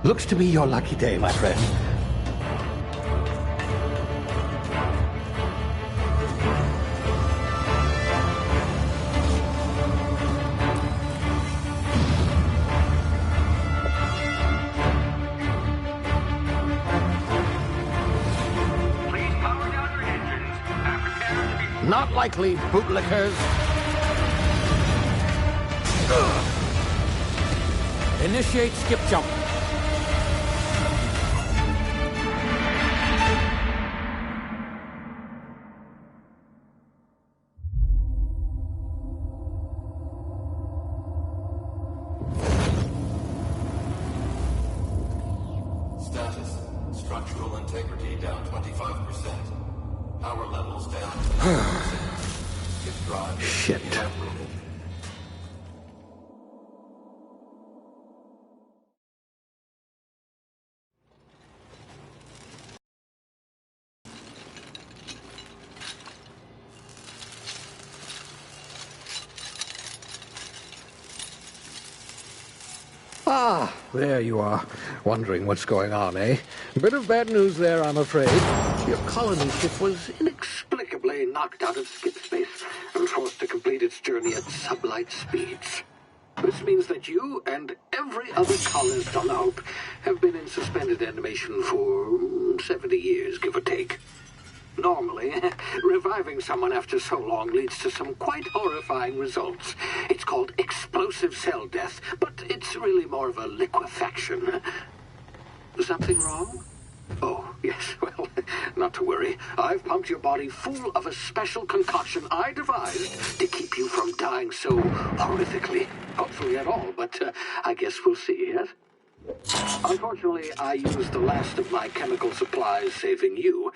Looks to be your lucky day, my friend. Please power down your engines. Prepare to be... Not likely, bootlickers. Initiate skip jump. Status. Structural integrity down 25%. Power levels down 10%. Skip drive. Shit. Evaporated. Ah, there you are. Wondering what's going on, eh? Bit of bad news there, I'm afraid. Your colony ship was inexplicably knocked out of skip space and forced to complete its journey at sublight speeds. This means that you and every other colonist on the Hope have been in suspended animation for 70 years, give or take. Normally, reviving someone after so long leads to some quite horrifying results. It's called explosive cell death, but it's really more of a liquefaction. Something wrong? Oh, yes, well, not to worry. I've pumped your body full of a special concoction I devised to keep you from dying so horrifically. Hopefully at all, but I guess we'll see, yes? Unfortunately, I used the last of my chemical supplies saving you.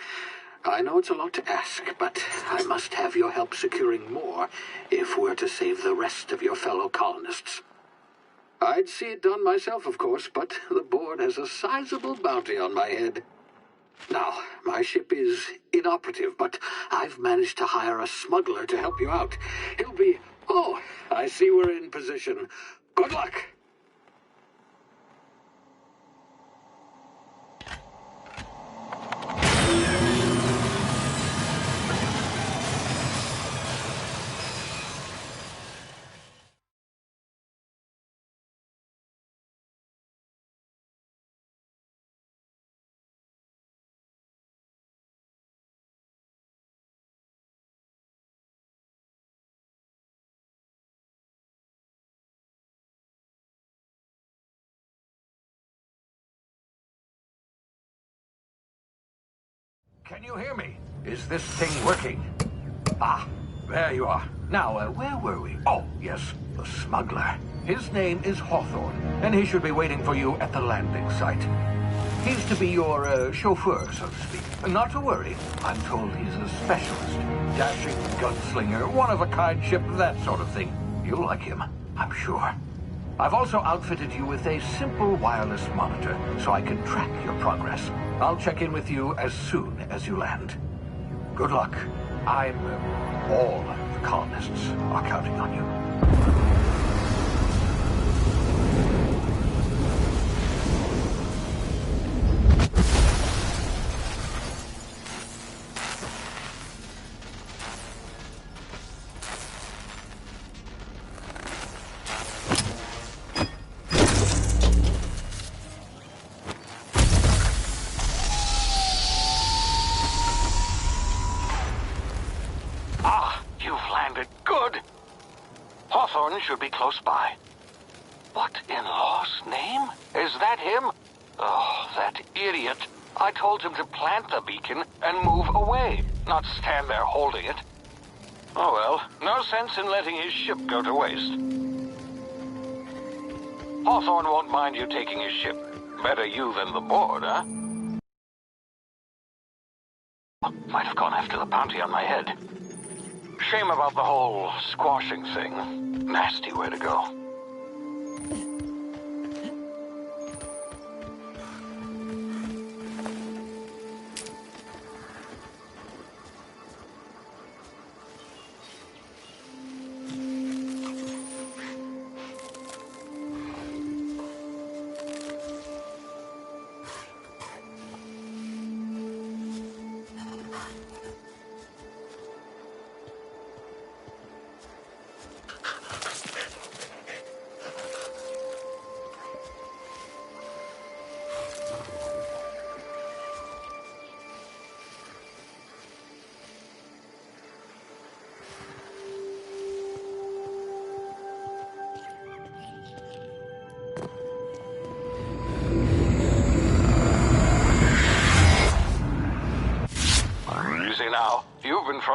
I know it's a lot to ask, but I must have your help securing more if we're to save the rest of your fellow colonists. I'd see it done myself, of course, but the board has a sizable bounty on my head. Now, my ship is inoperative, but I've managed to hire a smuggler to help you out. He'll be... Oh, I see we're in position. Good luck! Can you hear me? Is this thing working? Ah, there you are. Now, where were we? Oh, yes, the smuggler. His name is Hawthorne, and he should be waiting for you at the landing site. He's to be your chauffeur, so to speak. Not to worry. I'm told he's a specialist. Dashing gunslinger, one-of-a-kind ship, that sort of thing. You'll like him, I'm sure. I've also outfitted you with a simple wireless monitor, so I can track your progress. I'll check in with you as soon as you land. Good luck. All the colonists are counting on you. Should be close by. What in law's name? Is that him? Oh, that idiot. I told him to plant the beacon and move away, not stand there holding it. Oh well, no sense in letting his ship go to waste. Hawthorne won't mind you taking his ship. Better you than the board, huh? Might have gone after the bounty on my head. Shame about the whole squashing thing. Nasty way to go.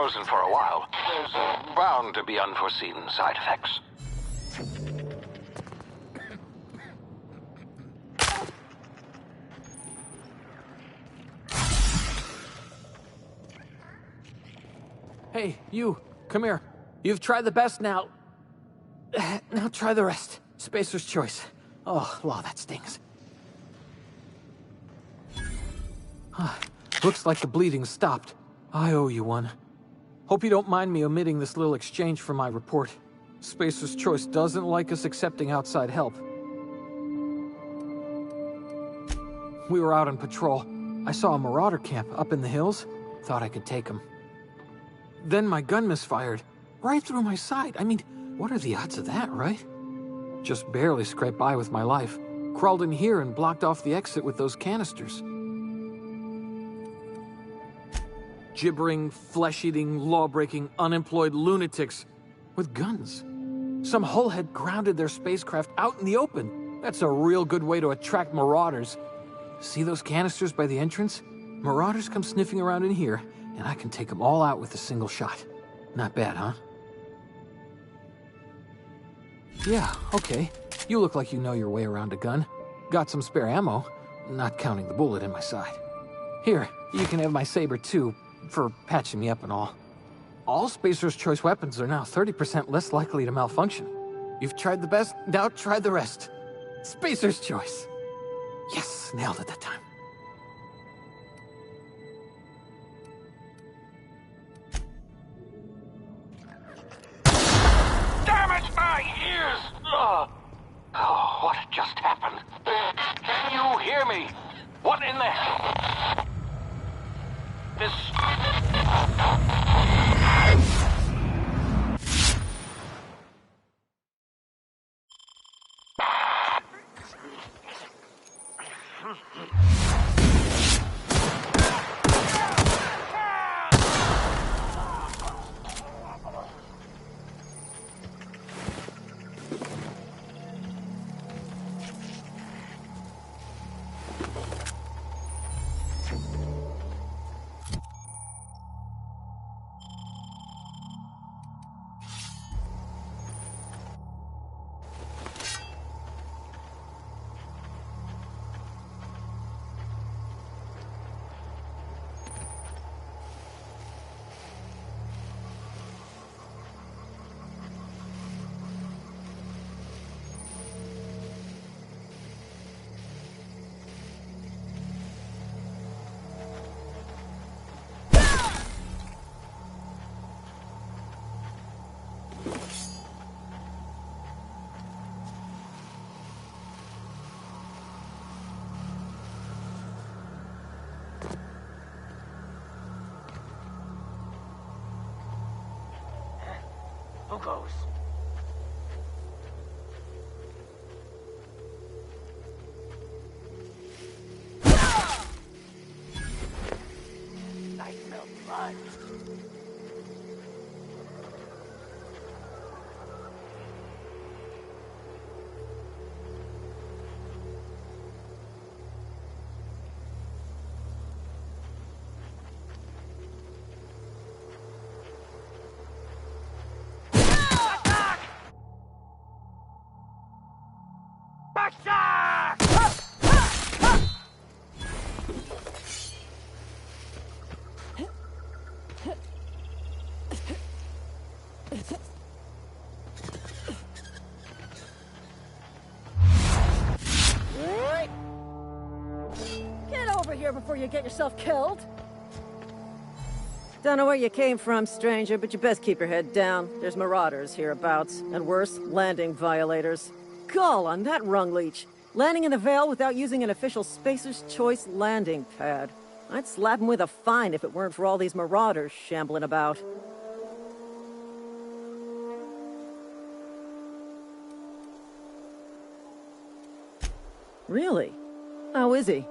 frozen for a while. There's bound to be unforeseen side effects. Hey, you, come here. You've tried the best now. Now try the rest. Spacer's choice. Oh, wow, that stings. Looks like the bleeding stopped. I owe you one. Hope you don't mind me omitting this little exchange from my report. Spacer's choice doesn't like us accepting outside help. We were out on patrol. I saw a marauder camp up in the hills. Thought I could take him. Then my gun misfired, right through my side. I mean, what are the odds of that, right? Just barely scraped by with my life. Crawled in here and blocked off the exit with those canisters. Gibbering, flesh-eating, law-breaking, unemployed lunatics with guns. Some hullhead grounded their spacecraft out in the open. That's a real good way to attract marauders. See those canisters by the entrance? Marauders come sniffing around in here, and I can take them all out with a single shot. Not bad, huh? Yeah, okay. You look like you know your way around a gun. Got some spare ammo, not counting the bullet in my side. Here, you can have my saber too, for patching me up and all. All Spacer's choice weapons are now 30% less likely to malfunction. You've tried the best, now try the rest. Spacer's choice. Yes, nailed it that time. Damn it, my ears! Oh, what just happened? Can you hear me? What in the... This... Who goes? I smell blood. Get over here before you get yourself killed. Don't know where you came from, stranger, but you best keep your head down. There's marauders hereabouts, and worse, landing violators. Call on that rung leech. Landing in the Vale without using an official Spacer's Choice landing pad. I'd slap him with a fine if it weren't for all these marauders shambling about. Really? How is he?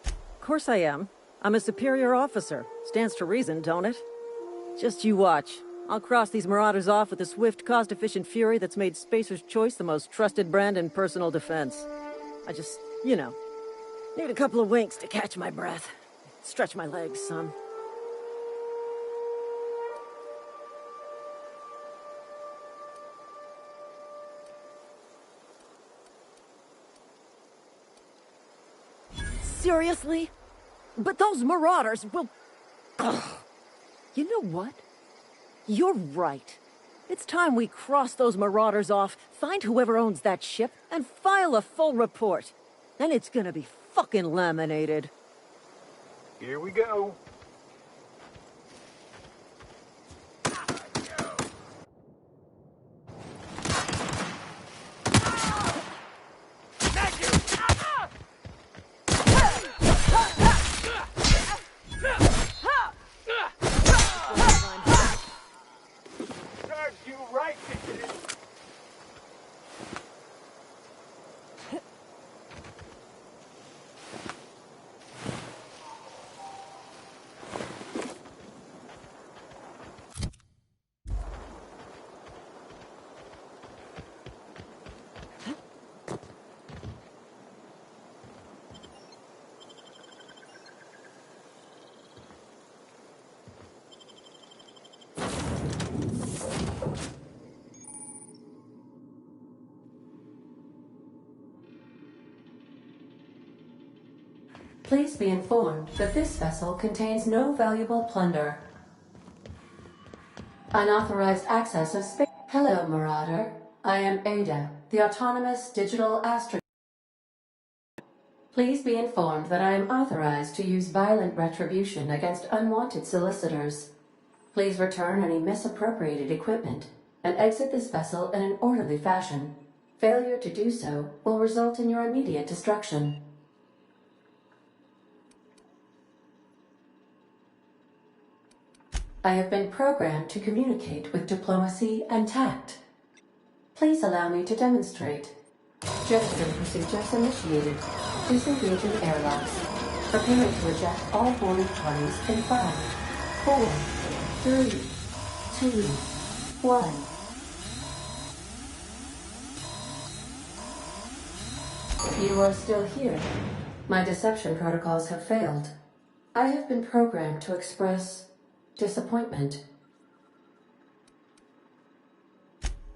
Of course I am. I'm a superior officer. Stands to reason, don't it? Just you watch. I'll cross these marauders off with a swift, cost-efficient fury that's made Spacer's Choice the most trusted brand in personal defense. I just, you know, need a couple of winks to catch my breath. Stretch my legs, son. Seriously? But those marauders will... Ugh. You know what? You're right. It's time we cross those marauders off, find whoever owns that ship, and file a full report. Then it's gonna be fucking laminated. Here we go. Please be informed that this vessel contains no valuable plunder. Unauthorized access of space. Hello, Marauder. I am Ada, the autonomous digital astro. Please be informed that I am authorized to use violent retribution against unwanted solicitors. Please return any misappropriated equipment and exit this vessel in an orderly fashion. Failure to do so will result in your immediate destruction. I have been programmed to communicate with diplomacy and tact. Please allow me to demonstrate. Gesture procedures initiated. Disengaging airlocks. Preparing to eject all boarding parties in 5, 4, 3, 2, 1. You are still here. My deception protocols have failed. I have been programmed to express disappointment.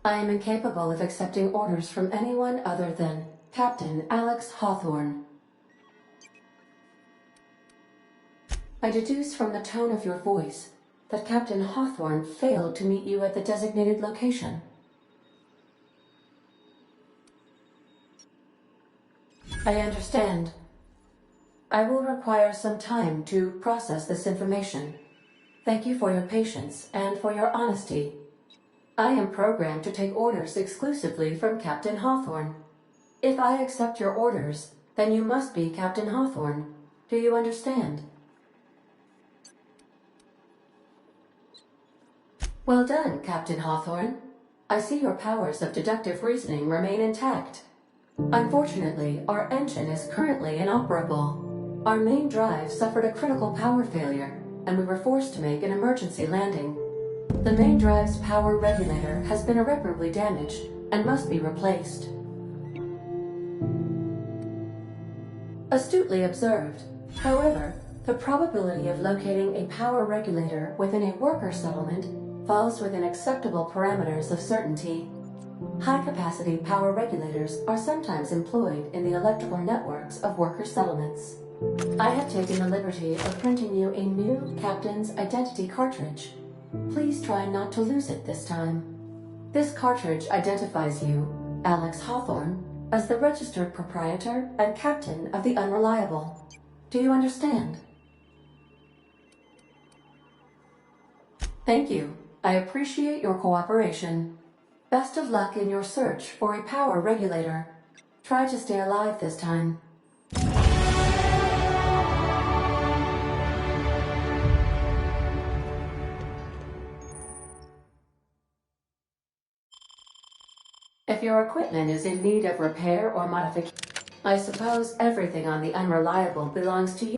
I am incapable of accepting orders from anyone other than Captain Alex Hawthorne. I deduce from the tone of your voice that Captain Hawthorne failed to meet you at the designated location. I understand. I will require some time to process this information. Thank you for your patience and for your honesty. I am programmed to take orders exclusively from Captain Hawthorne. If I accept your orders, then you must be Captain Hawthorne. Do you understand? Well done, Captain Hawthorne. I see your powers of deductive reasoning remain intact. Unfortunately, our engine is currently inoperable. Our main drive suffered a critical power failure, and we were forced to make an emergency landing. The main drive's power regulator has been irreparably damaged and must be replaced. Astutely observed. However, the probability of locating a power regulator within a worker settlement falls within acceptable parameters of certainty. High-capacity power regulators are sometimes employed in the electrical networks of worker settlements. I have taken the liberty of printing you a new Captain's Identity cartridge. Please try not to lose it this time. This cartridge identifies you, Alex Hawthorne, as the registered proprietor and captain of the Unreliable. Do you understand? Thank you. I appreciate your cooperation. Best of luck in your search for a power regulator. Try to stay alive this time. If your equipment is in need of repair or modification, I suppose everything on the Unreliable belongs to you.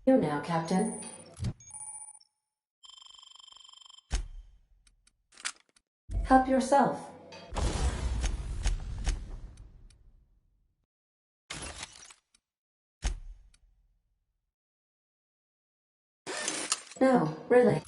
Here now, Captain. Help yourself. No, really.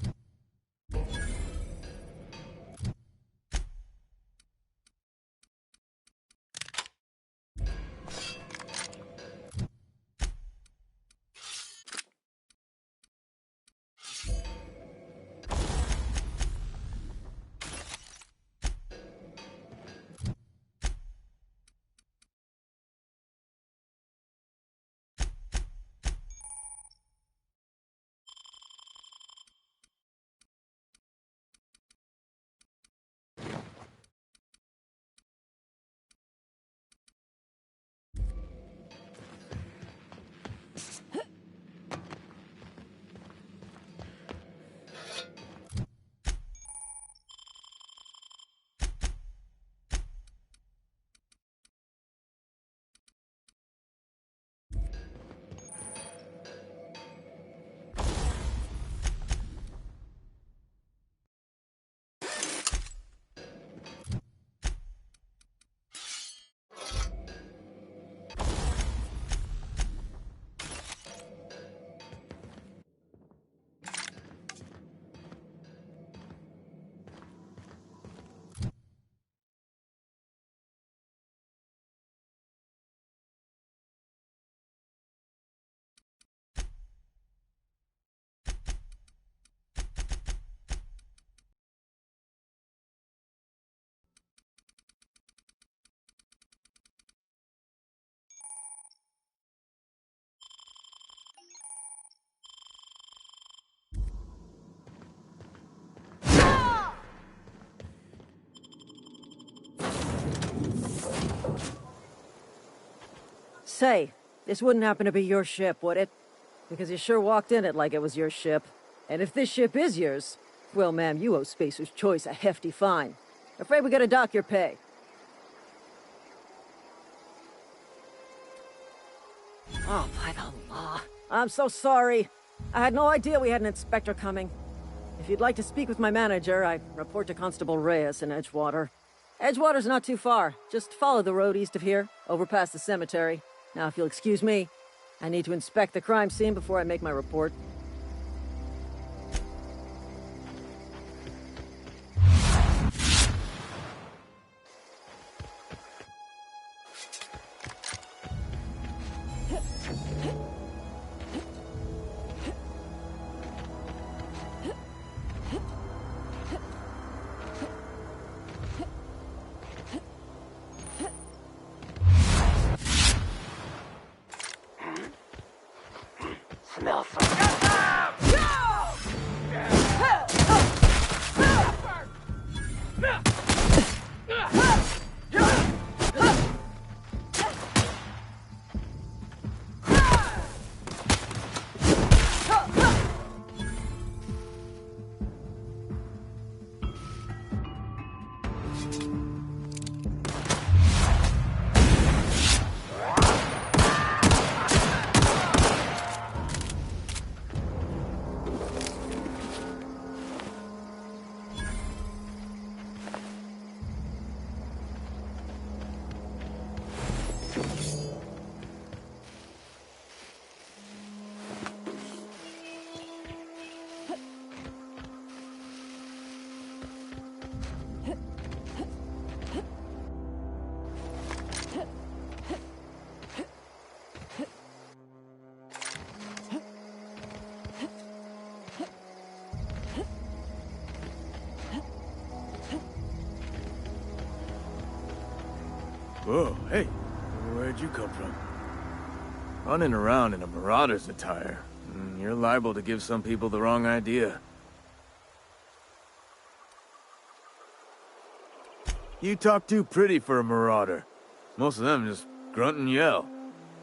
Say, this wouldn't happen to be your ship, would it? Because you sure walked in it like it was your ship. And if this ship is yours, well, ma'am, you owe Spacer's Choice a hefty fine. Afraid we gotta dock your pay. Oh, by the law. I'm so sorry. I had no idea we had an inspector coming. If you'd like to speak with my manager, I report to Constable Reyes in Edgewater. Edgewater's not too far. Just follow the road east of here, over past the cemetery. Now, if you'll excuse me, I need to inspect the crime scene before I make my report. Smell some. Whoa, hey, where'd you come from? Running around in a Marauder's attire. You're liable to give some people the wrong idea. You talk too pretty for a Marauder. Most of them just grunt and yell.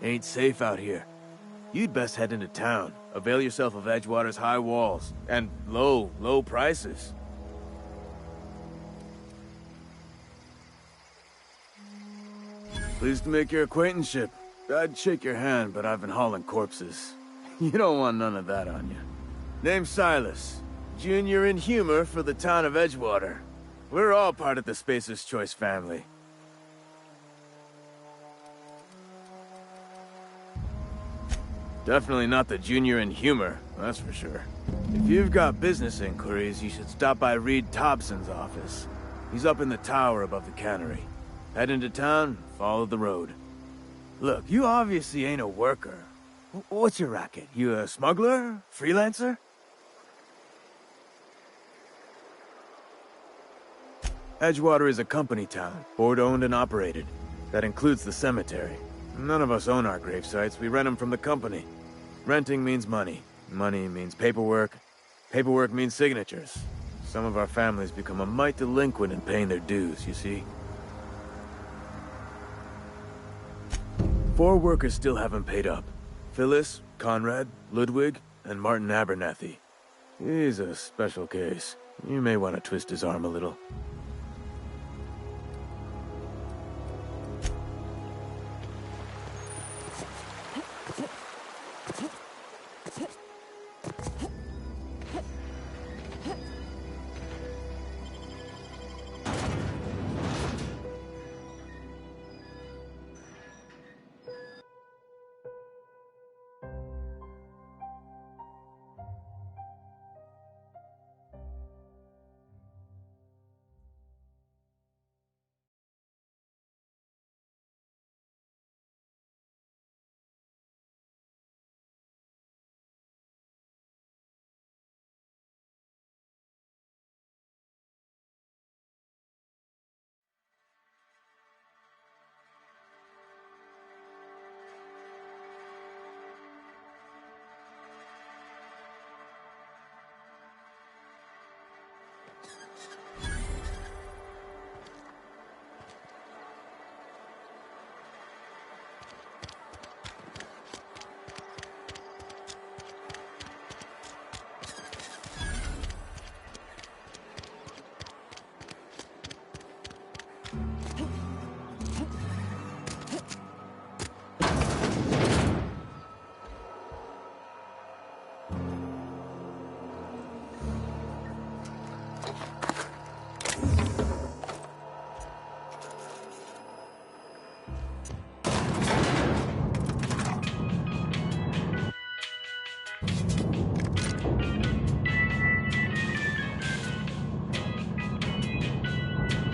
Ain't safe out here. You'd best head into town. Avail yourself of Edgewater's high walls. And low prices. Pleased to make your acquaintanceship. I'd shake your hand, but I've been hauling corpses. You don't want none of that on you. Name's Silas. Junior in humor for the town of Edgewater. We're all part of the Spacer's Choice family. Definitely not the junior in humor, that's for sure. If you've got business inquiries, you should stop by Reed Thompson's office. He's up in the tower above the cannery. Head into town, follow the road. Look, you obviously ain't a worker. What's your racket? You a smuggler? Freelancer? Edgewater is a company town, board-owned and operated. That includes the cemetery. None of us own our grave sites, we rent them from the company. Renting means money. Money means paperwork. Paperwork means signatures. Some of our families become a mite delinquent in paying their dues, you see. 4 workers still haven't paid up. Phyllis, Conrad, Ludwig, and Martin Abernathy. He's a special case. You may want to twist his arm a little.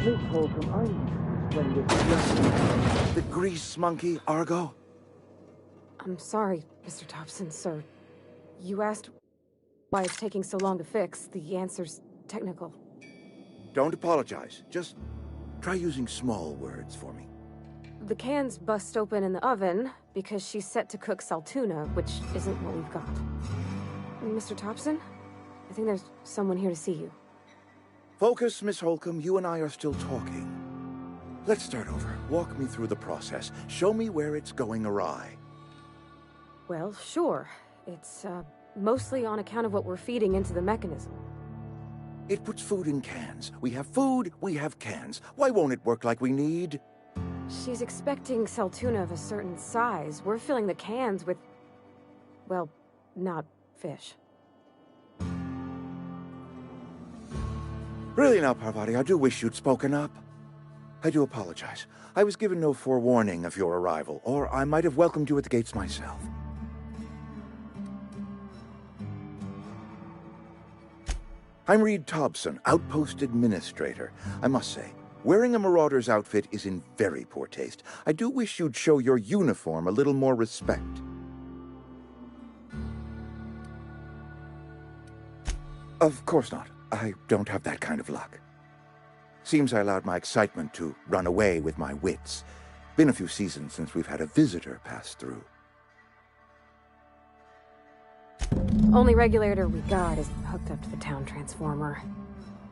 Miss Holcomb, I need to explain this. The grease monkey, Argo? I'm sorry, Mr. Thompson, sir. You asked why it's taking so long to fix. The answer's technical. Don't apologize. Just try using small words for me. The cans bust open in the oven because she's set to cook saltuna, which isn't what we've got. Mr. Thompson, I think there's someone here to see you. Focus, Miss Holcomb. You and I are still talking. Let's start over. Walk me through the process. Show me where it's going awry. Well, sure. It's, mostly on account of what we're feeding into the mechanism. It puts food in cans. We have food, we have cans. Why won't it work like we need? She's expecting saltuna of a certain size. We're filling the cans with, well, not fish. Really now, Parvati, I do wish you'd spoken up. I do apologize. I was given no forewarning of your arrival, or I might have welcomed you at the gates myself. I'm Reed Thompson, Outpost Administrator. I must say, wearing a Marauder's outfit is in very poor taste. I do wish you'd show your uniform a little more respect. Of course not. I don't have that kind of luck. Seems I allowed my excitement to run away with my wits. Been a few seasons since we've had a visitor pass through. Only regulator we got is hooked up to the town transformer.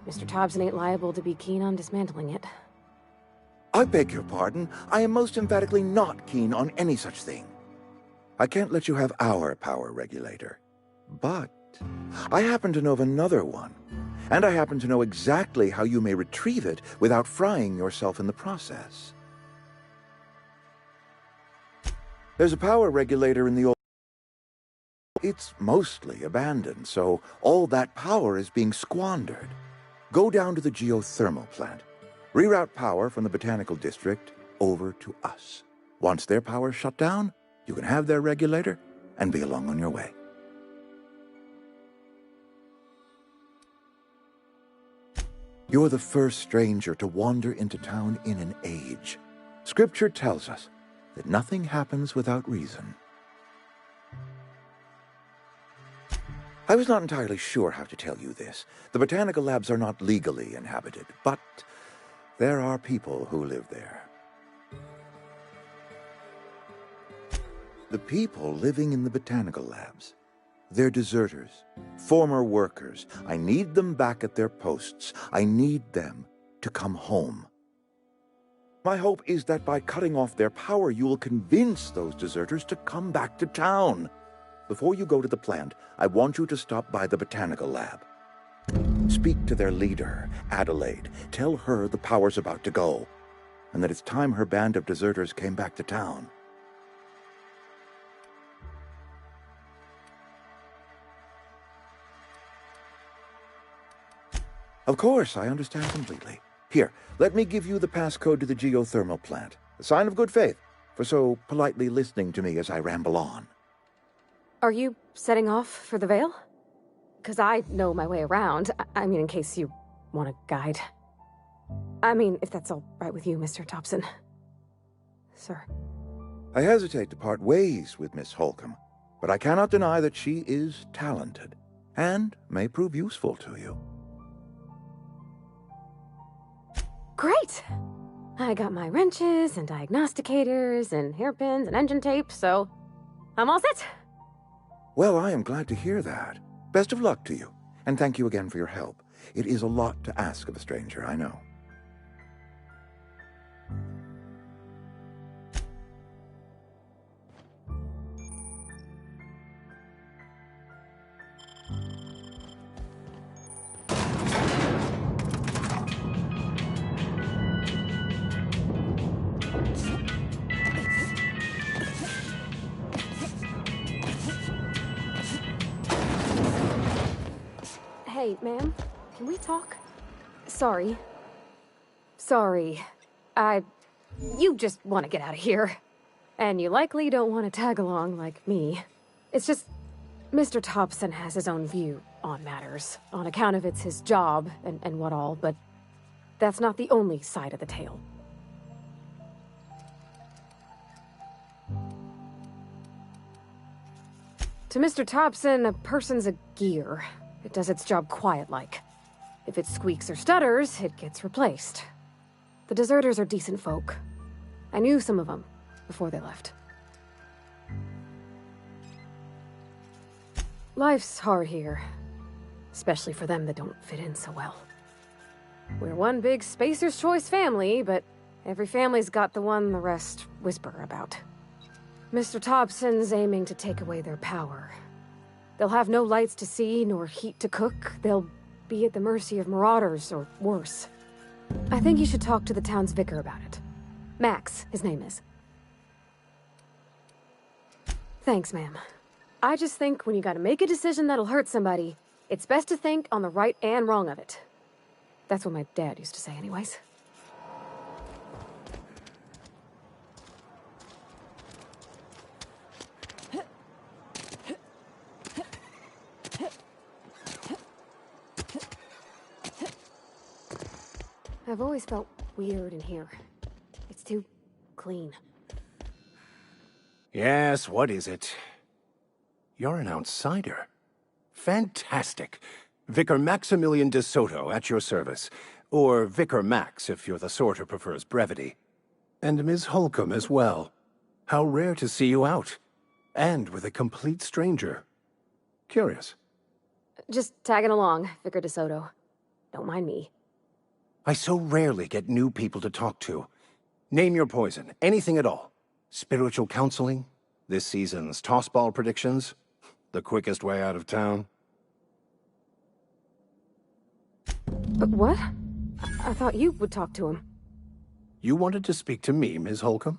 Mr. Thompson ain't liable to be keen on dismantling it. I beg your pardon. I am most emphatically not keen on any such thing. I can't let you have our power regulator. But I happen to know of another one. And I happen to know exactly how you may retrieve it without frying yourself in the process. There's a power regulator in the old... It's mostly abandoned, so all that power is being squandered. Go down to the geothermal plant. Reroute power from the Botanical District over to us. Once their power's shut down, you can have their regulator and be along on your way. You're the first stranger to wander into town in an age. Scripture tells us that nothing happens without reason. I was not entirely sure how to tell you this. The botanical labs are not legally inhabited, but there are people who live there. The people living in the botanical labs, they're deserters, former workers. I need them back at their posts. I need them to come home. My hope is that by cutting off their power, you will convince those deserters to come back to town. Before you go to the plant, I want you to stop by the botanical lab. Speak to their leader, Adelaide. Tell her the power's about to go, and that it's time her band of deserters came back to town. Of course, I understand completely. Here, let me give you the passcode to the geothermal plant. A sign of good faith for so politely listening to me as I ramble on. Are you setting off for the Vale? Because I know my way around. I mean, in case you want a guide. I mean, if that's all right with you, Mr. Thompson. Sir. I hesitate to part ways with Miss Holcomb, but I cannot deny that she is talented and may prove useful to you. Great! I got my wrenches and diagnosticators and hairpins and engine tape, so I'm all set. Well, I am glad to hear that. Best of luck to you, and thank you again for your help. It is a lot to ask of a stranger, I know. Hey, ma'am, can we talk? Sorry. You just want to get out of here. And you likely don't want to tag along like me. It's just, Mr. Thompson has his own view on matters, on account of it's his job and what all, but that's not the only side of the tale. To Mr. Thompson, a person's a gear. It does its job quiet-like. If it squeaks or stutters, it gets replaced. The deserters are decent folk. I knew some of them before they left. Life's hard here, especially for them that don't fit in so well. We're one big Spacer's Choice family, but every family's got the one the rest whisper about. Mr. Thompson's aiming to take away their power. They'll have no lights to see, nor heat to cook. They'll be at the mercy of marauders, or worse. I think you should talk to the town's vicar about it. Max, his name is. Thanks, ma'am. I just think when you gotta make a decision that'll hurt somebody, it's best to think on the right and wrong of it. That's what my dad used to say anyways. I've always felt weird in here. It's too clean. Yes, what is it? You're an outsider. Fantastic. Vicar Maximilian de Soto at your service. Or Vicar Max if you're the sort who prefers brevity. And Ms. Holcomb as well. How rare to see you out. And with a complete stranger. Curious. Just tagging along, Vicar de Soto. Don't mind me. I so rarely get new people to talk to. Name your poison, anything at all. Spiritual counseling, this season's tossball predictions, the quickest way out of town. But what? I thought you would talk to him. You wanted to speak to me, Ms. Holcomb?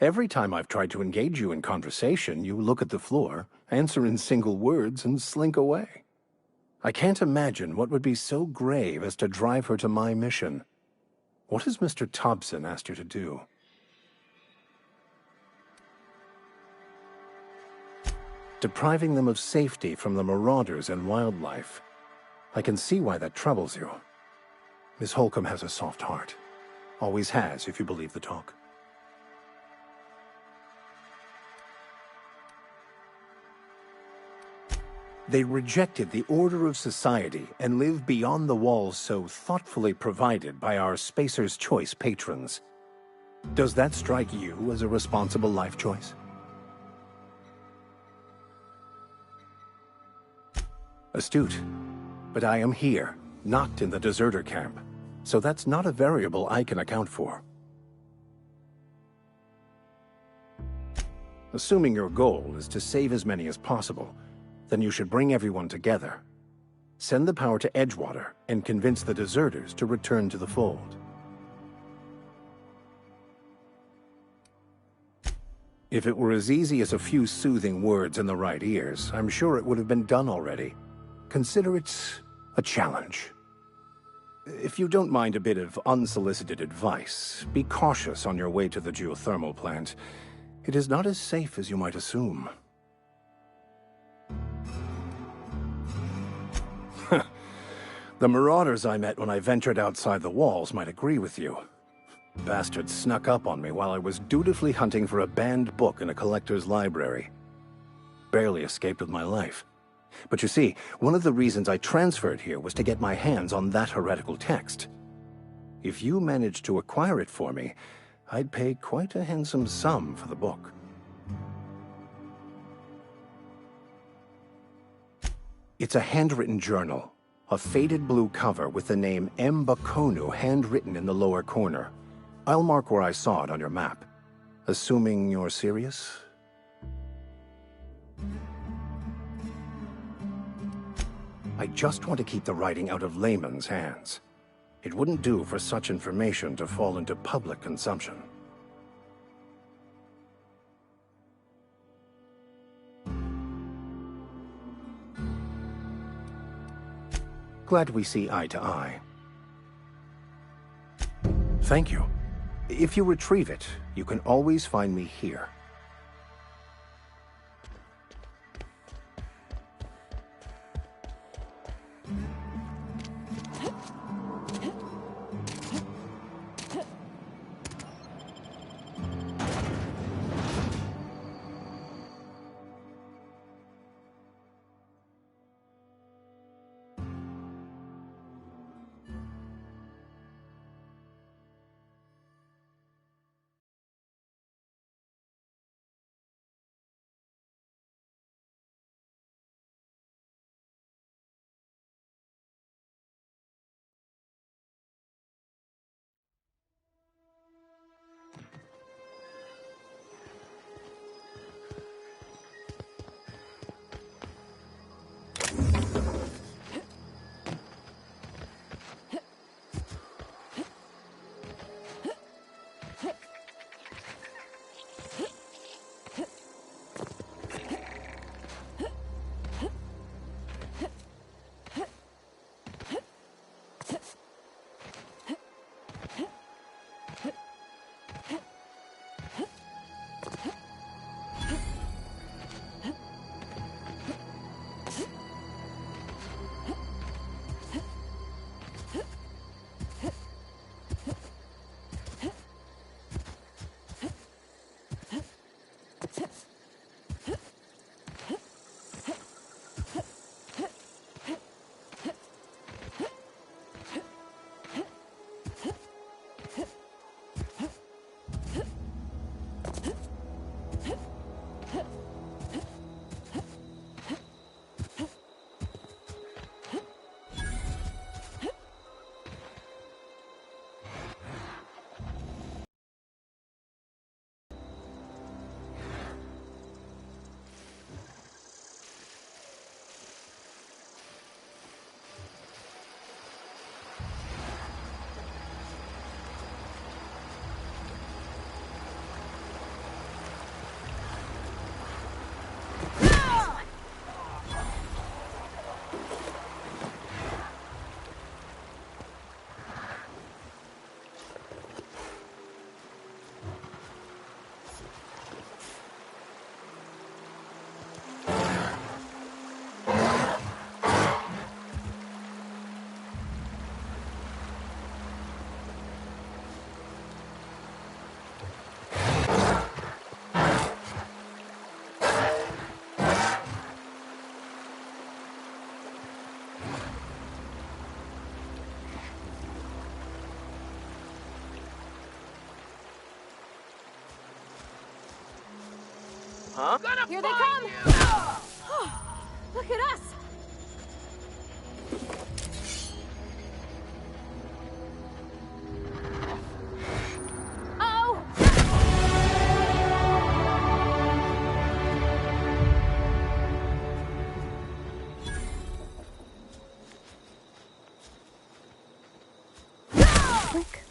Every time I've tried to engage you in conversation, you look at the floor answer in single words, and slink away. I can't imagine what would be so grave as to drive her to my mission. What has Mr. Thompson asked you to do? Depriving them of safety from the marauders and wildlife. I can see why that troubles you. Miss Holcomb has a soft heart. Always has, if you believe the talk. They rejected the order of society and live beyond the walls so thoughtfully provided by our Spacer's Choice patrons. Does that strike you as a responsible life choice? Astute. But I am here, not in the deserter camp, so that's not a variable I can account for. Assuming your goal is to save as many as possible, then you should bring everyone together. Send the power to Edgewater and convince the deserters to return to the fold. If it were as easy as a few soothing words in the right ears, I'm sure it would have been done already. Consider it a challenge. If you don't mind a bit of unsolicited advice, be cautious on your way to the geothermal plant. It is not as safe as you might assume. The marauders I met when I ventured outside the walls might agree with you. Bastards snuck up on me while I was dutifully hunting for a banned book in a collector's library. Barely escaped with my life. But you see, one of the reasons I transferred here was to get my hands on that heretical text. If you managed to acquire it for me, I'd pay quite a handsome sum for the book. It's a handwritten journal, a faded blue cover with the name M'Bakono handwritten in the lower corner. I'll mark where I saw it on your map. Assuming you're serious? I just want to keep the writing out of layman's hands. It wouldn't do for such information to fall into public consumption. Glad we see eye to eye. Thank you. If you retrieve it, you can always find me here. Huh? Here they come! Look at us! Oh! Click.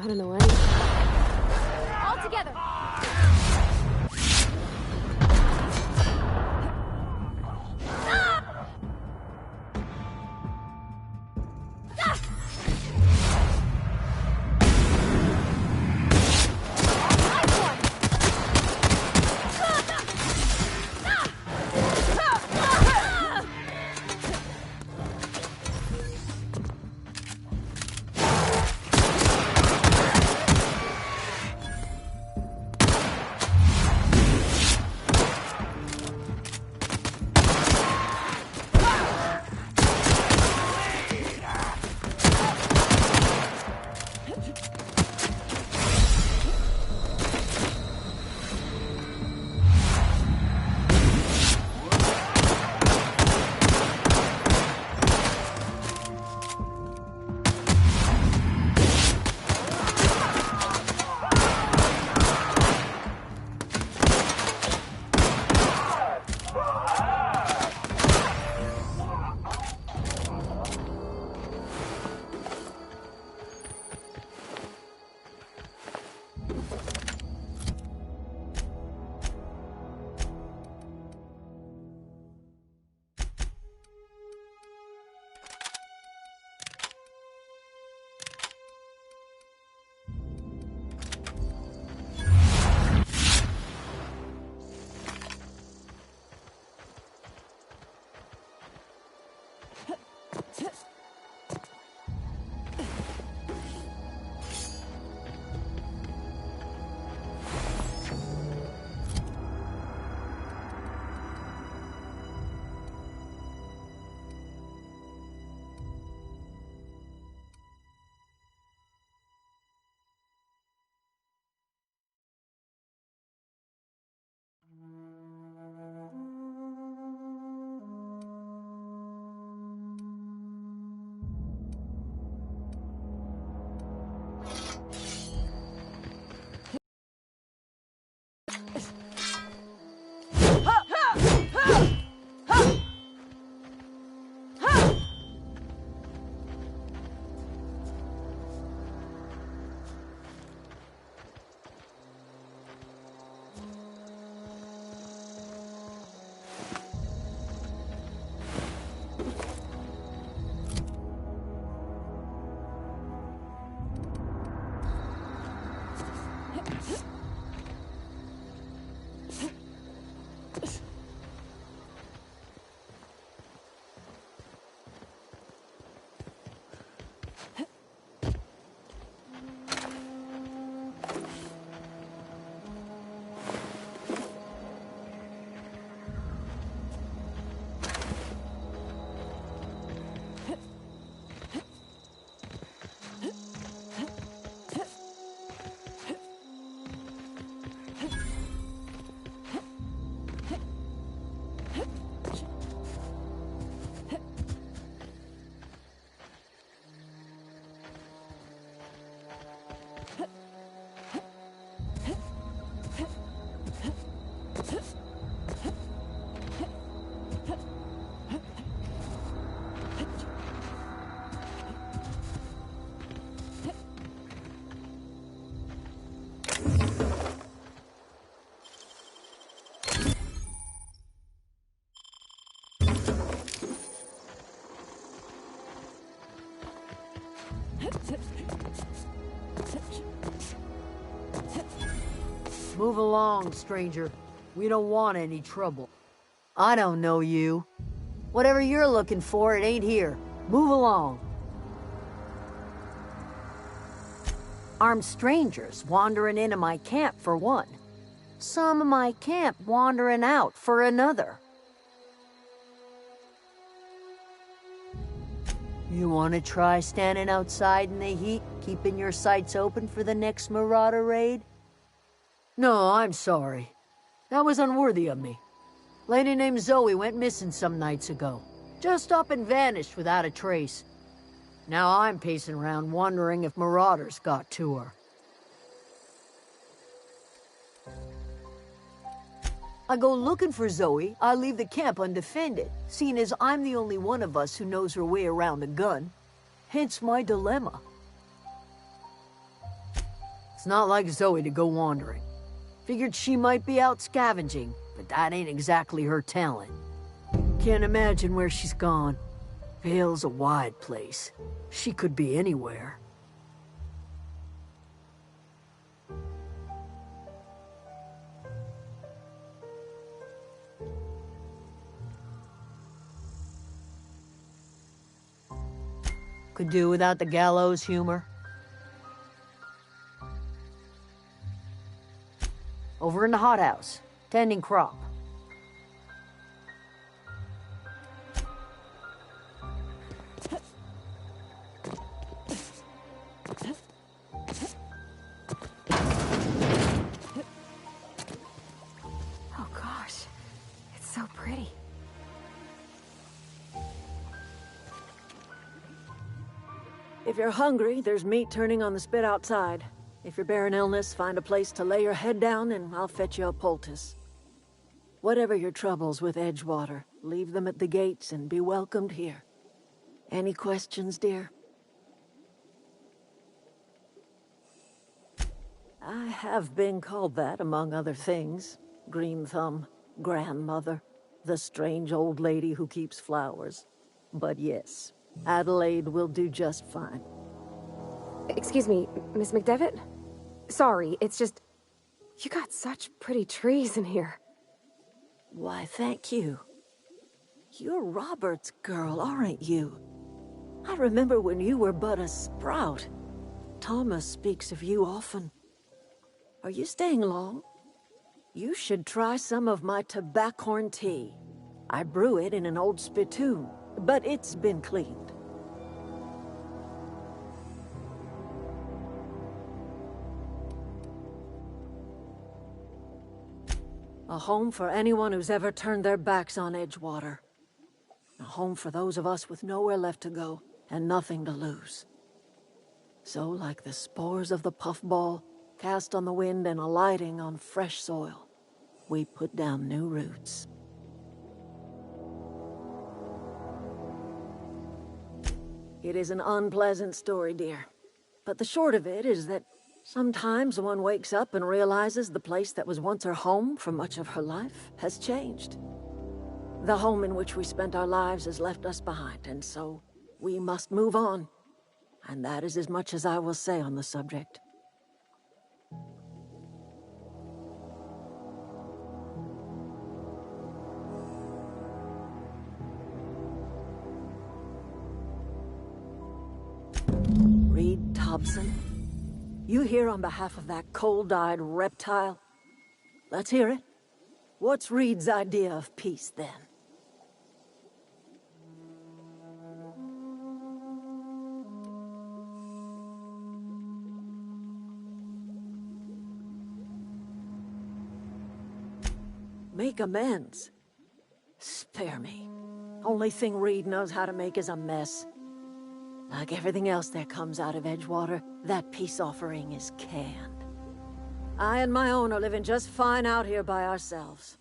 I don't know anything. All together! Move along, stranger. We don't want any trouble. I don't know you. Whatever you're looking for, it ain't here. Move along. Armed strangers wandering into my camp for one. Some of my camp wandering out for another. You want to try standing outside in the heat, keeping your sights open for the next Marauder raid? No, I'm sorry. That was unworthy of me. Lady named Zoe went missing some nights ago. Just up and vanished without a trace. Now I'm pacing around wondering if Marauders got to her. I go looking for Zoe, I leave the camp undefended, seeing as I'm the only one of us who knows her way around a gun. Hence my dilemma. not like Zoe to go wandering. Figured she might be out scavenging, but that ain't exactly her talent. Can't imagine where she's gone. Vale's a wide place. She could be anywhere. Could do without the gallows humor. Over in the hothouse, tending crop. Oh gosh, it's so pretty. If you're hungry, there's meat turning on the spit outside. If you're bearing illness, find a place to lay your head down and I'll fetch you a poultice. Whatever your troubles with Edgewater, leave them at the gates and be welcomed here. Any questions, dear? I have been called that, among other things. Green Thumb, grandmother, the strange old lady who keeps flowers. But yes, Adelaide will do just fine. Excuse me, Miss McDevitt? Sorry, it's just... You got such pretty trees in here. Why, thank you. You're Robert's girl, aren't you? I remember when you were but a sprout. Thomas speaks of you often. Are you staying long? You should try some of my tobaccorn tea. I brew it in an old spittoon, but it's been cleaned. A home for anyone who's ever turned their backs on Edgewater. A home for those of us with nowhere left to go and nothing to lose. So, like the spores of the puffball, cast on the wind and alighting on fresh soil, we put down new roots. It is an unpleasant story, dear. But the short of it is that sometimes one wakes up and realizes the place that was once her home for much of her life has changed. The home in which we spent our lives has left us behind, and so we must move on. And that is as much as I will say on the subject. Reed Thompson? You here on behalf of that cold-eyed reptile? Let's hear it. What's Reed's idea of peace, then? Make amends? Spare me. Only thing Reed knows how to make is a mess. Like everything else that comes out of Edgewater, that peace offering is canned. I and my own are living just fine out here by ourselves.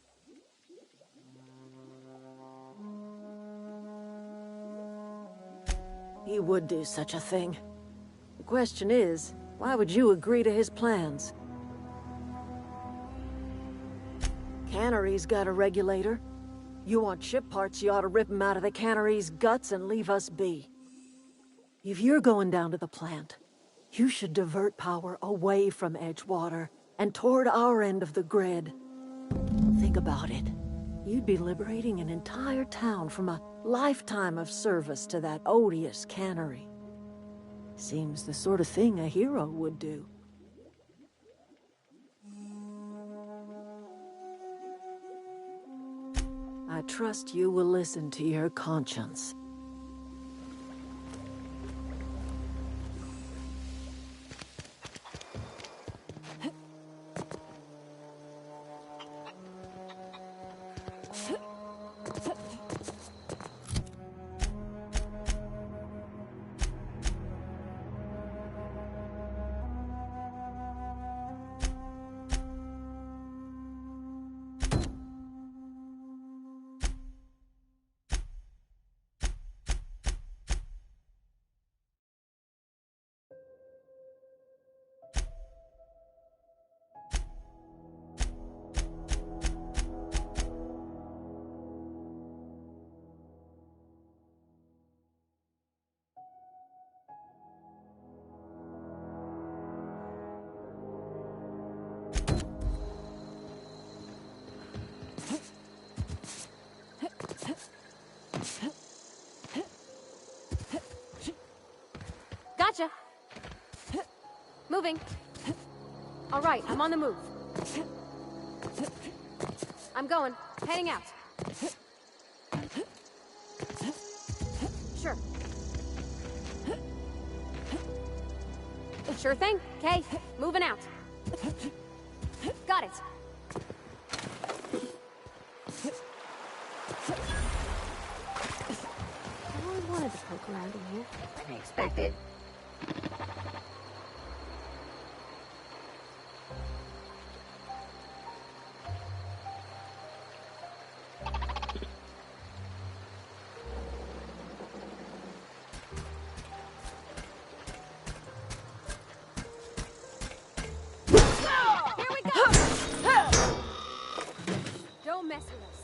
He would do such a thing. The question is, why would you agree to his plans? Cannery's got a regulator. You want ship parts, you ought to rip him out of the cannery's guts and leave us be. If you're going down to the plant, you should divert power away from Edgewater and toward our end of the grid. Think about it. You'd be liberating an entire town from a lifetime of service to that odious cannery. Seems the sort of thing a hero would do. I trust you will listen to your conscience. Moving. All right, I'm on the move. I'm going. Heading out. Sure. Sure thing. Okay, moving out. Got it. I always wanted to poke around in here. Unexpected. Here we go! Don't mess with us.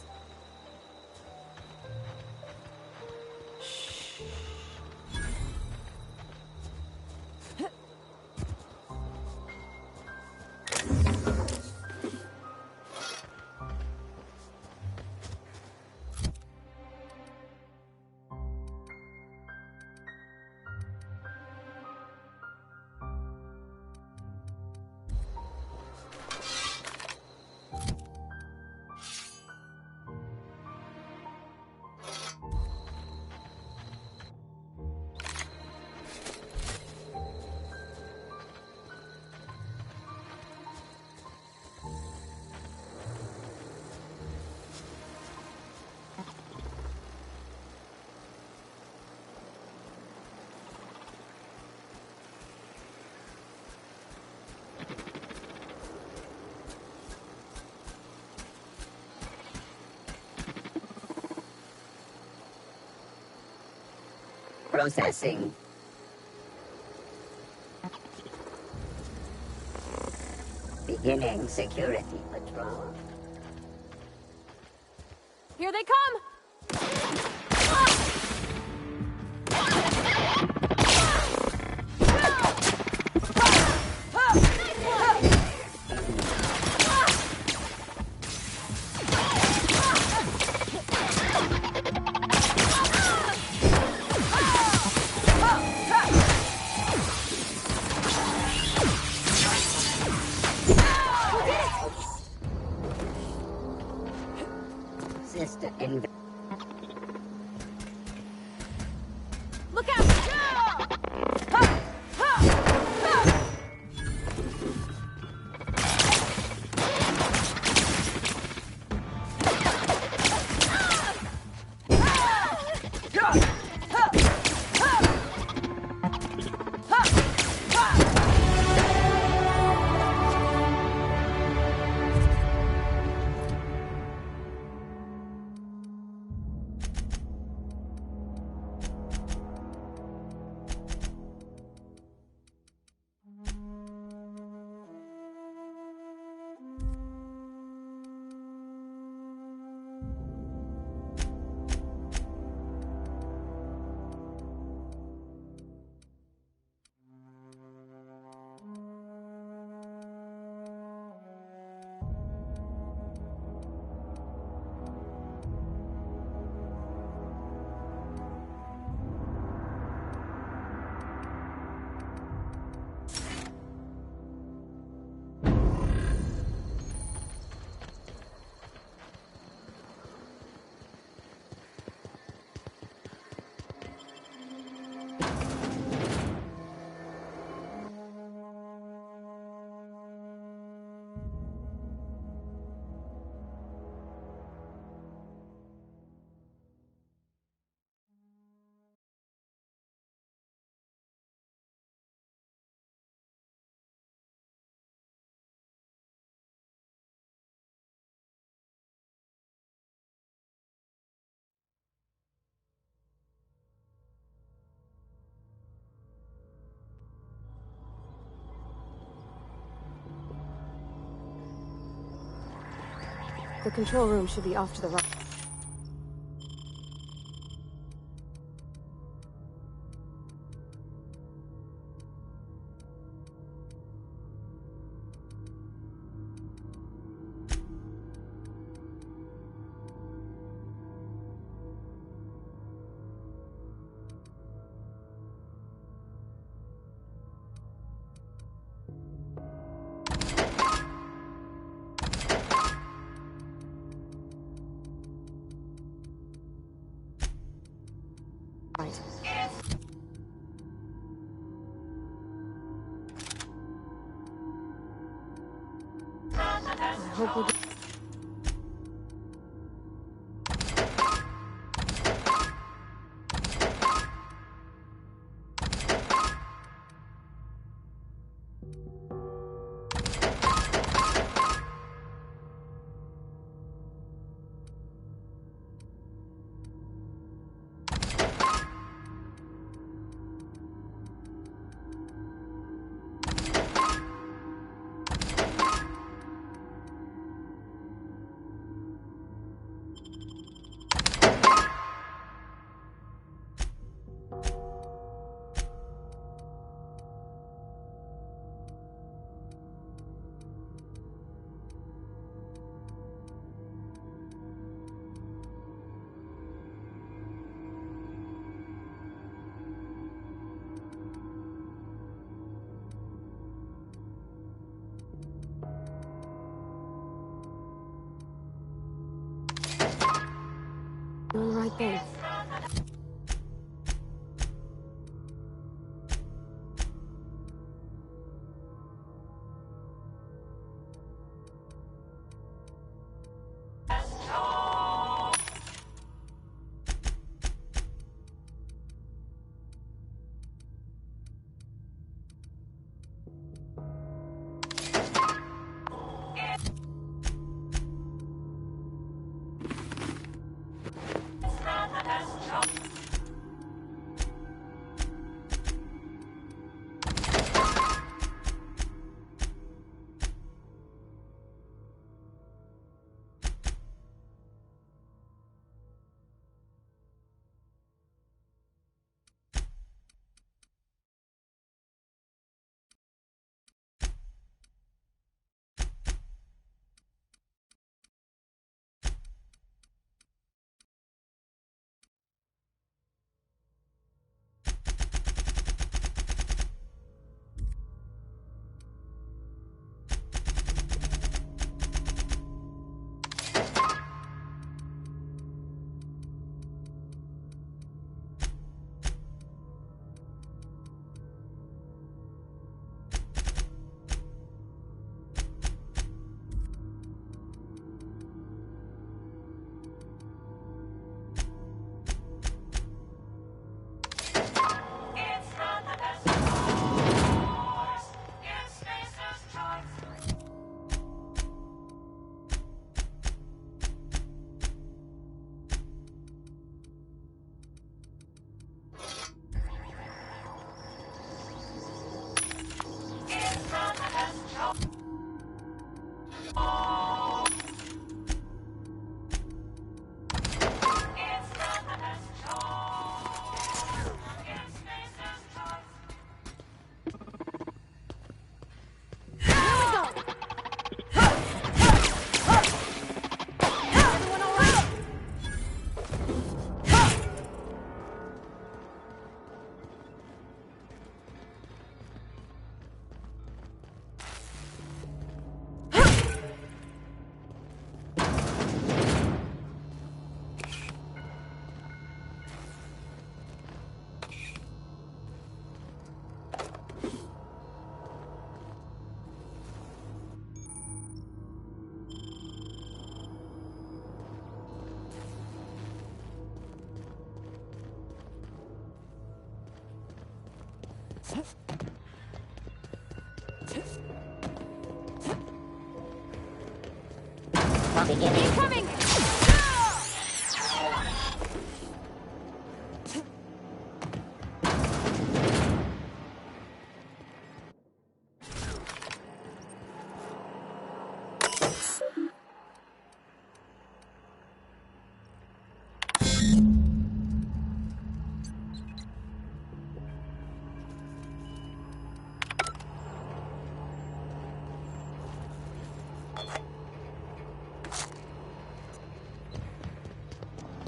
Processing. Beginning security patrol. Here they come! System inv. Look out! The control room should be off to the right. hope we get... Doing the right thing. Incoming!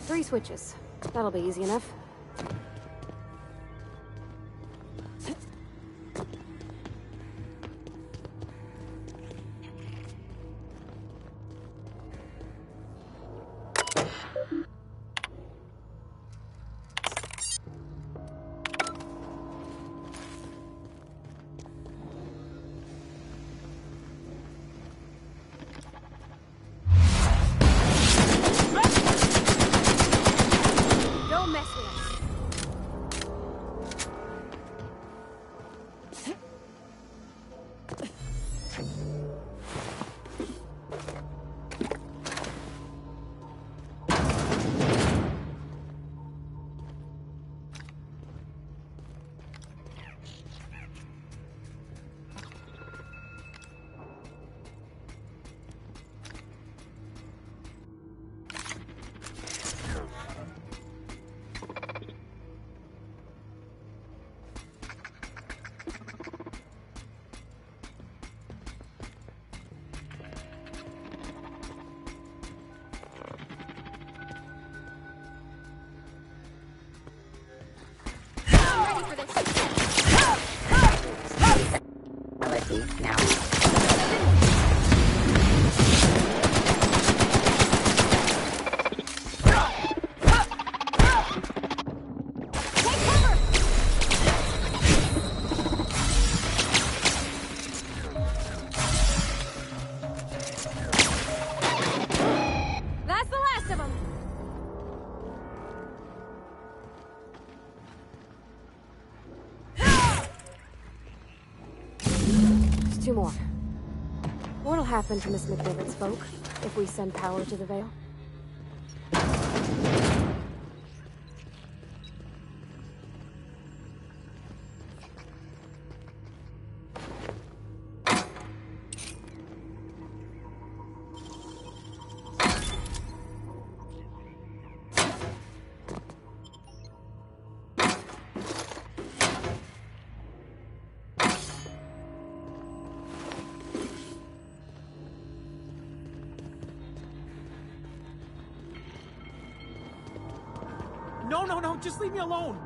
Three switches. That'll be easy enough. security now. That's the last of them. There's 2 more. What'll happen to Miss McDivitt's folk if we send power to the Vale? No, just leave me alone!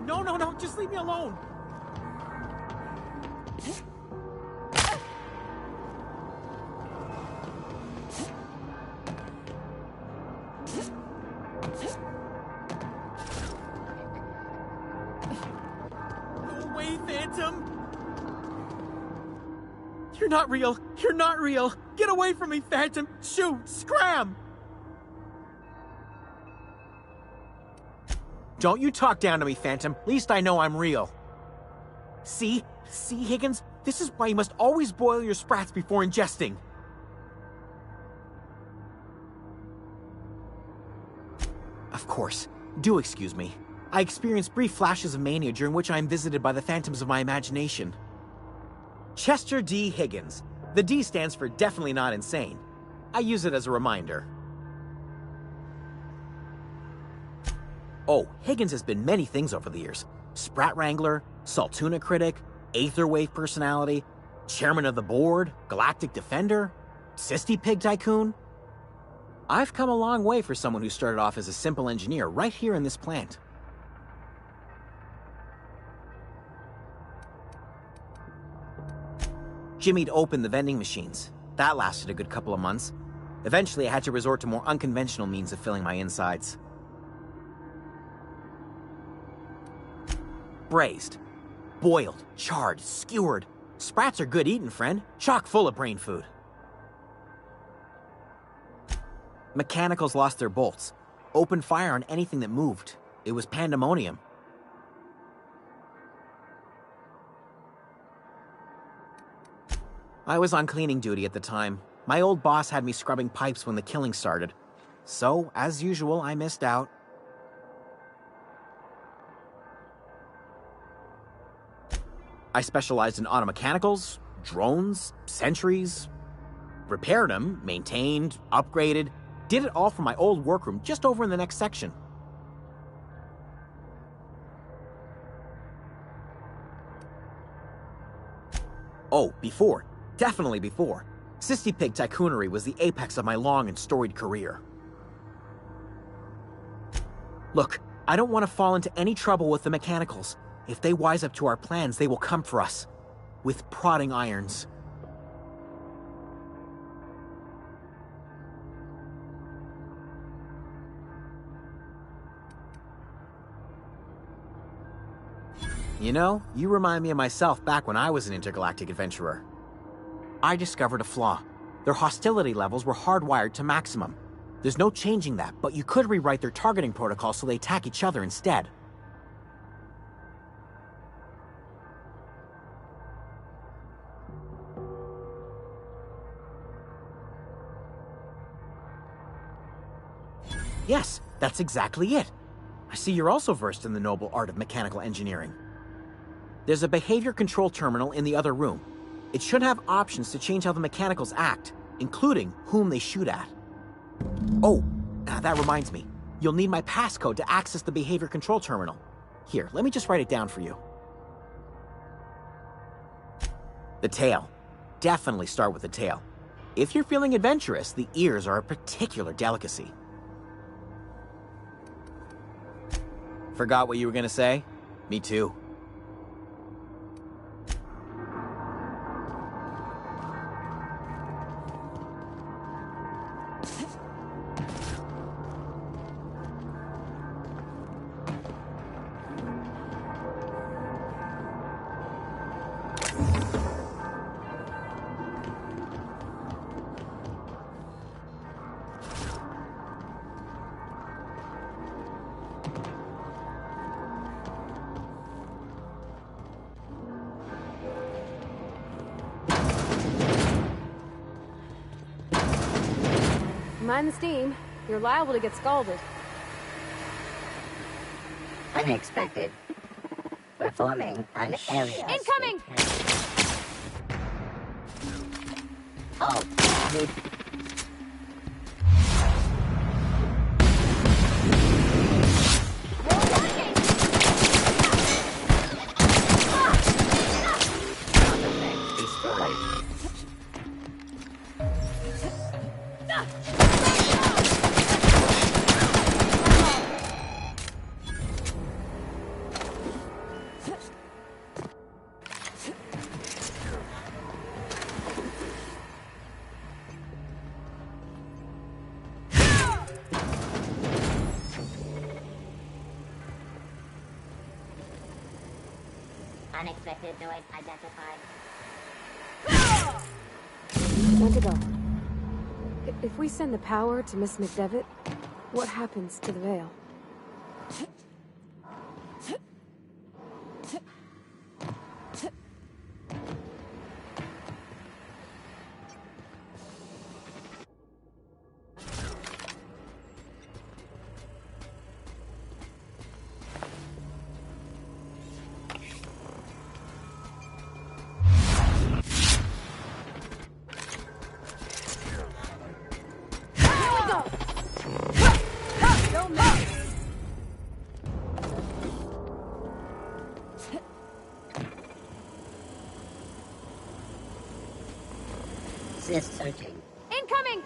No, just leave me alone! You're not real! You're not real! Get away from me, Phantom! Shoot! Scram! Don't you talk down to me, Phantom. At least I know I'm real. See? See, Higgins? This is why you must always boil your sprats before ingesting. Of course. Do excuse me. I experience brief flashes of mania during which I am visited by the phantoms of my imagination. Chester D. Higgins. The D stands for definitely not insane. I use it as a reminder. Oh, Higgins has been many things over the years. Sprat Wrangler, Saltuna critic, Aetherwave personality, chairman of the board, galactic defender, Sisty Pig tycoon. I've come a long way for someone who started off as a simple engineer right here in this plant. Jimmy'd opened the vending machines. That lasted a good couple of months. Eventually, I had to resort to more unconventional means of filling my insides. Braised, boiled, charred, skewered. Sprats are good eating, friend. Chock full of brain food. Mechanicals lost their bolts. Opened fire on anything that moved. It was pandemonium. I was on cleaning duty at the time. My old boss had me scrubbing pipes when the killing started. So, as usual, I missed out. I specialized in automechanicals, drones, sentries. Repaired them, maintained, upgraded. Did it all from my old workroom just over in the next section. Oh, before. Definitely before. Sisty Pig tycoonery was the apex of my long and storied career. Look, I don't want to fall into any trouble with the mechanicals. If they wise up to our plans, they will come for us. With prodding irons. You know, you remind me of myself back when I was an intergalactic adventurer. I discovered a flaw. Their hostility levels were hardwired to maximum. There's no changing that, but you could rewrite their targeting protocol so they attack each other instead. Yes, that's exactly it. I see you're also versed in the noble art of mechanical engineering. There's a behavior control terminal in the other room. It should have options to change how the mechanicals act, including whom they shoot at. Oh, that reminds me. You'll need my passcode to access the behavior control terminal. Here, let me just write it down for you. The tail. definitely start with the tail. If you're feeling adventurous, the ears are a particular delicacy. Forgot what you were gonna say? Me too. Mind the steam. You're liable to get scalded. Unexpected. Performing an area. Incoming! Oh, we... Unexpected noise identified. When to go? If we send the power to Miss McDevitt, what happens to the veil? Assist searching. Incoming!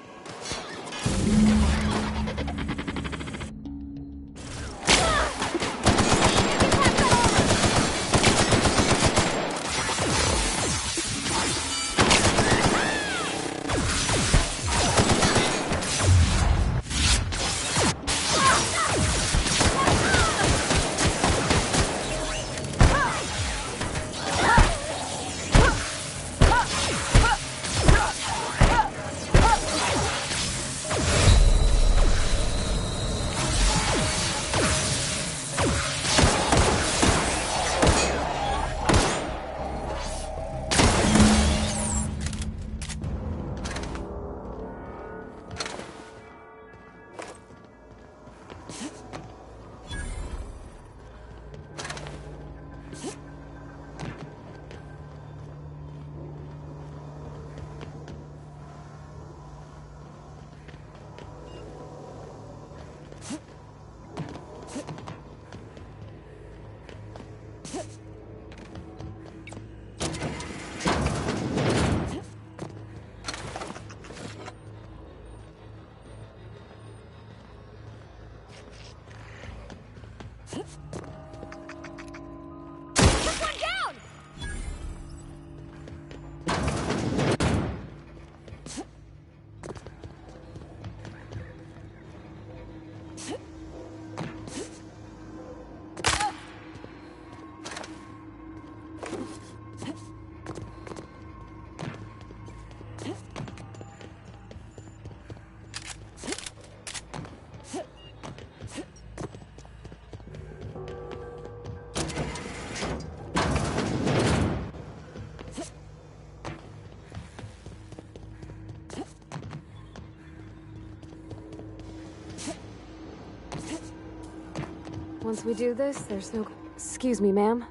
Once we do this, there's no... Excuse me, ma'am.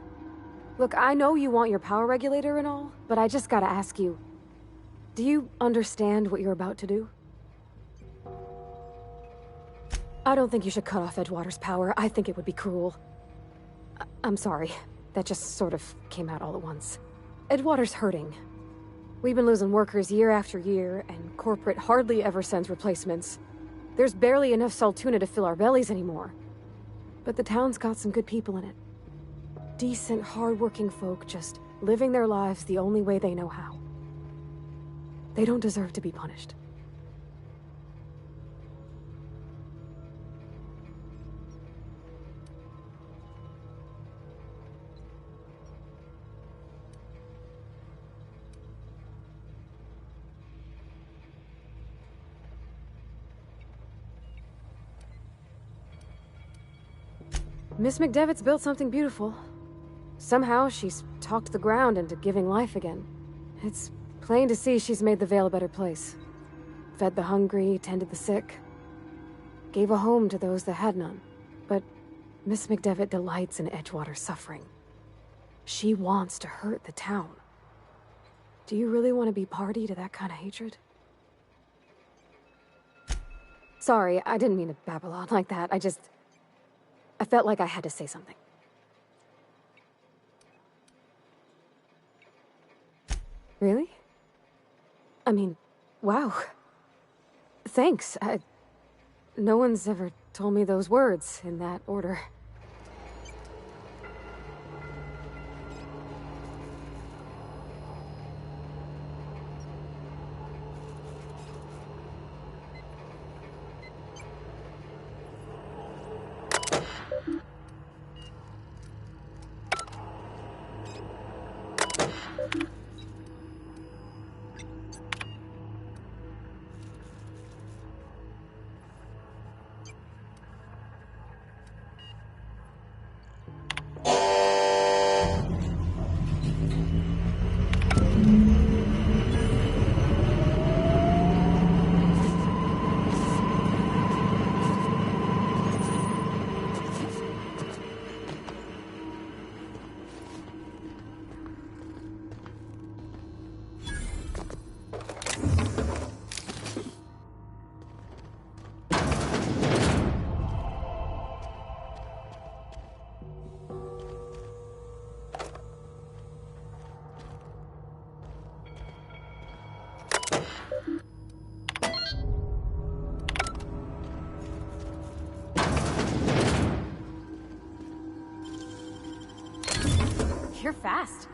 Look, I know you want your power regulator and all, but I just gotta ask you. Do you understand what you're about to do? I don't think you should cut off Edgewater's power. I think it would be cruel. I'm sorry. That just sort of came out all at once. Edgewater's hurting. We've been losing workers year after year, and corporate hardly ever sends replacements. There's barely enough Saltuna to fill our bellies anymore. But the town's got some good people in it. Decent, hard-working folk just living their lives the only way they know how. They don't deserve to be punished. Miss McDevitt's built something beautiful. Somehow, she's talked the ground into giving life again. It's plain to see she's made the Vale a better place. Fed the hungry, tended the sick. Gave a home to those that had none. But Miss McDevitt delights in Edgewater's suffering. She wants to hurt the town. Do you really want to be party to that kind of hatred? Sorry, I didn't mean to babble on like that. I felt like I had to say something. Really? I mean, wow. Thanks. No one's ever told me those words in that order. You're fast.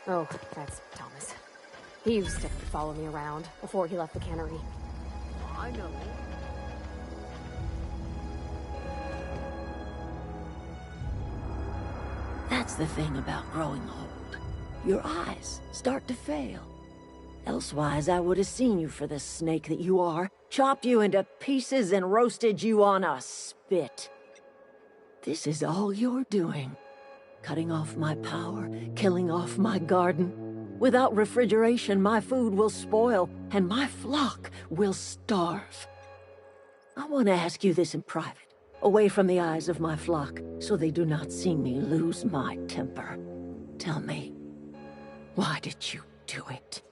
Oh, that's Thomas. He used to follow me around before he left the cannery. I know. That's the thing about growing old. Your eyes start to fail. Elsewise, I would have seen you for the snake that you are, chopped you into pieces and roasted you on a spit. This is all you're doing. Cutting off my power, killing off my garden. Without refrigeration, my food will spoil, and my flock will starve. I want to ask you this in private, away from the eyes of my flock, so they do not see me lose my temper. Tell me, why did you do it?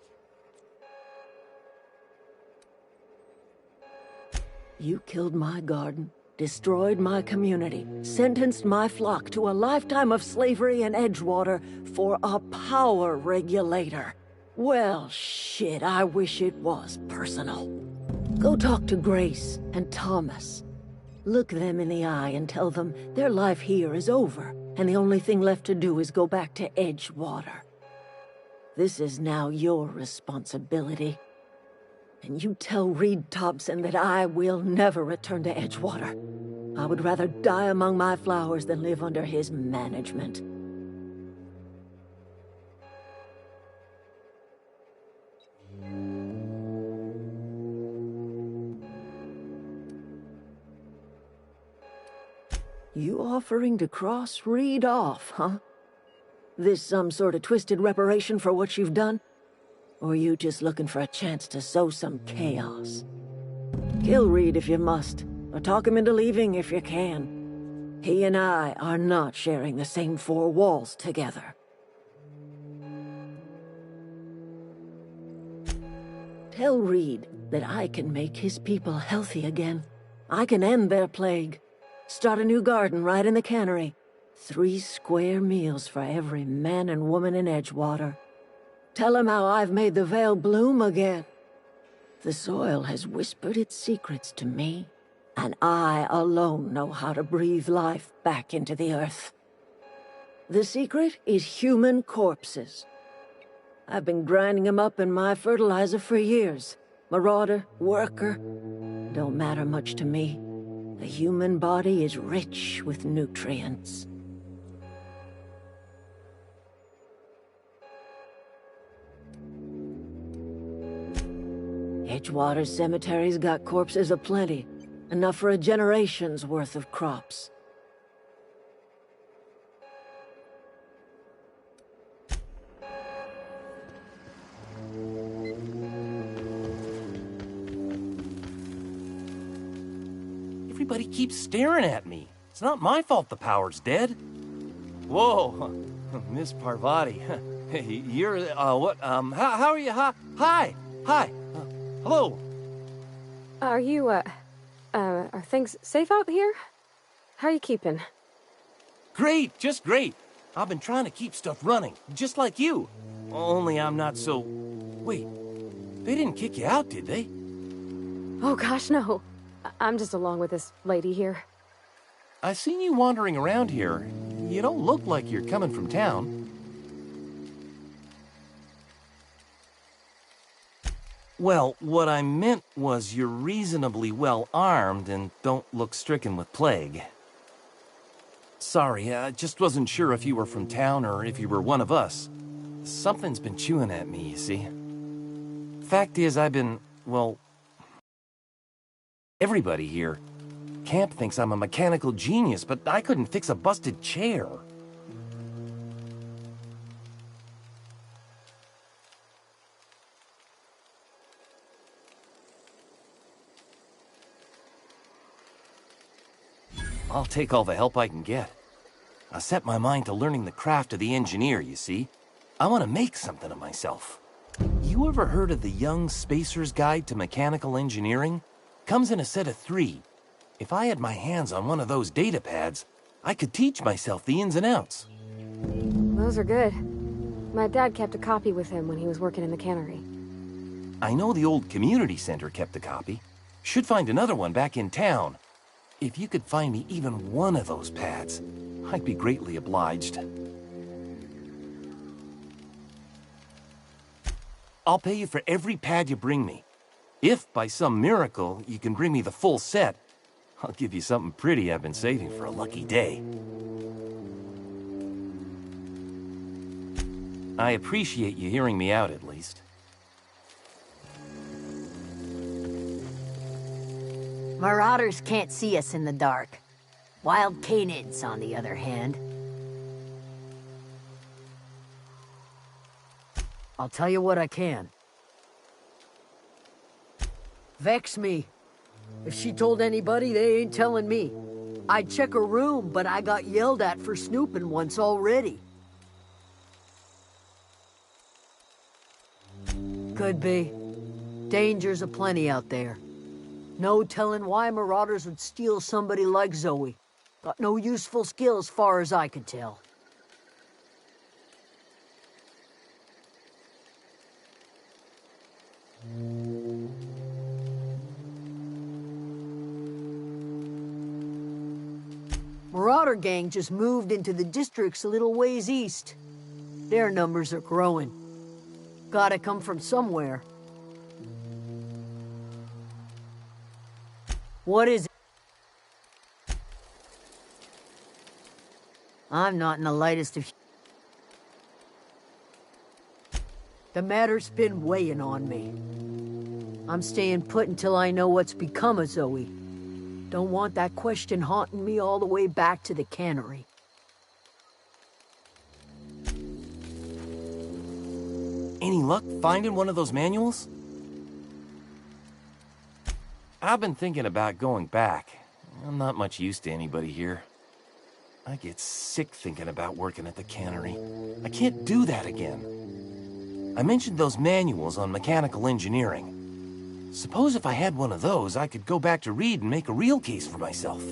You killed my garden, destroyed my community, sentenced my flock to a lifetime of slavery in Edgewater for a power regulator. Well, shit, I wish it was personal. Go talk to Grace and Thomas. Look them in the eye and tell them their life here is over, and the only thing left to do is go back to Edgewater. This is now your responsibility. And you tell Reed Thompson that I will never return to Edgewater. I would rather die among my flowers than live under his management. You offering to cross Reed off, huh? This some sort of twisted reparation for what you've done? Or you just looking for a chance to sow some chaos? Kill Reed if you must, or talk him into leaving if you can. He and I are not sharing the same four walls together. Tell Reed that I can make his people healthy again. I can end their plague. Start a new garden right in the cannery. 3 square meals for every man and woman in Edgewater. Tell him how I've made the Vale bloom again. The soil has whispered its secrets to me, and I alone know how to breathe life back into the earth. The secret is human corpses. I've been grinding them up in my fertilizer for years. Marauder, worker, don't matter much to me. The human body is rich with nutrients. Edgewater Cemetery's got corpses aplenty, enough for a generation's worth of crops. Everybody keeps staring at me. It's not my fault the power's dead. Whoa, Miss Parvati. You're, what, how are you? Hi. Hello. Are you, are things safe out here? How are you keeping? Great, just great. I've been trying to keep stuff running, just like you. Only I'm not so... Wait, they didn't kick you out, did they? Oh gosh, no. I'm just along with this lady here. I seen you wandering around here. You don't look like you're coming from town. Well, what I meant was you're reasonably well armed and don't look stricken with plague. Sorry, I just wasn't sure if you were from town or if you were one of us. Something's been chewing at me, you see. Fact is, I've been, well... Everybody here. Camp thinks I'm a mechanical genius, but I couldn't fix a busted chair. I'll take all the help I can get. I set my mind to learning the craft of the engineer, you see. I want to make something of myself. You ever heard of the Young Spacer's Guide to Mechanical Engineering? Comes in a set of 3. If I had my hands on one of those data pads, I could teach myself the ins and outs. Those are good. My dad kept a copy with him when he was working in the cannery. I know the old community center kept a copy. Should find another one back in town. If you could find me even one of those pads, I'd be greatly obliged. I'll pay you for every pad you bring me. If, by some miracle, you can bring me the full set, I'll give you something pretty I've been saving for a lucky day. I appreciate you hearing me out, at least. Marauders can't see us in the dark. Wild canids, on the other hand. I'll tell you what I can. Vex me. If she told anybody, they ain't telling me. I'd check her room, but I got yelled at for snooping once already. Could be. Dangers aplenty out there. No telling why Marauders would steal somebody like Zoe. Got no useful skills, far as I could tell. Marauder gang just moved into the districts a little ways east. Their numbers are growing. Gotta come from somewhere. What is it? I'm not in the lightest of... The matter's been weighing on me. I'm staying put until I know what's become of Zoe. Don't want that question haunting me all the way back to the cannery. Any luck finding one of those manuals? I've been thinking about going back. I'm not much use to anybody here. I get sick thinking about working at the cannery. I can't do that again. I mentioned those manuals on mechanical engineering. Suppose if I had one of those, I could go back to Reed and make a real case for myself.